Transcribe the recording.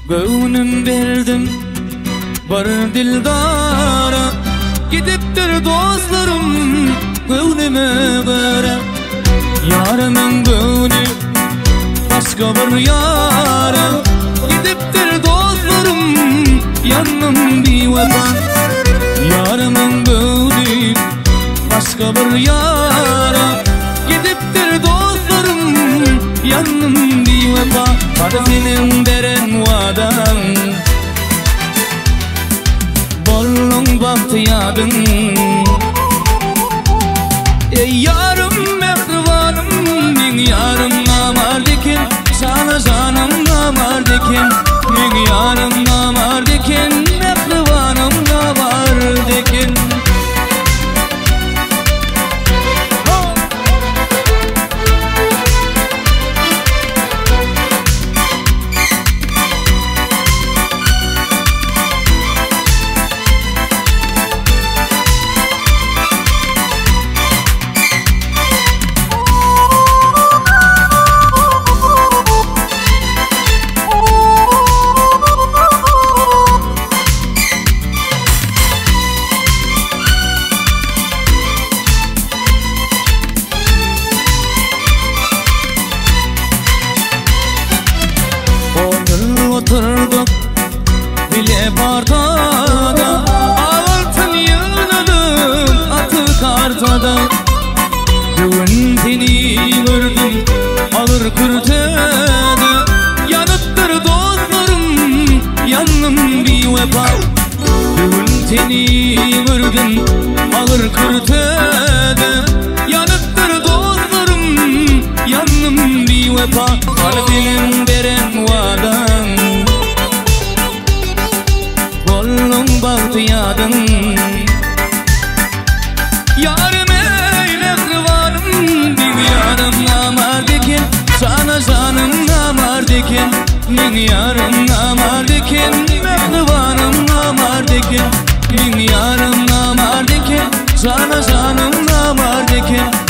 Gönlüm verdim var dildara, gidiptir dostlarım gönlüme göre. Yarımın gönlü başka bir yara, gidiptir dostlarım yanım bir vefa. Yarımın gönlü başka bir yara, gidiptir dostlarım yanım bir vefa. Bana senin veren vadan, bollun bahtiyadın. Ey yarım mehribanım, min yarım namardikin, sana canım namardikin. Min yarım namardikin, mehribanım namardikin. Oturduk bile partada, altın yığınalım atı kartada. Bugün seni gördüm alır kürtede, yanıttır dostlarım yanım bir vefa. Bugün seni gördüm alır kürtede, yanıttır dostlarım yanım bir vefa. Kalbim veren vadan, bollun bahtiyadın. Yarım eyle kıvanım, min yarım namardikin, sana canım namardikin. Min yarım namardikin, mehribanım namardikin. Min yarım namardikin, sana canım namardikin.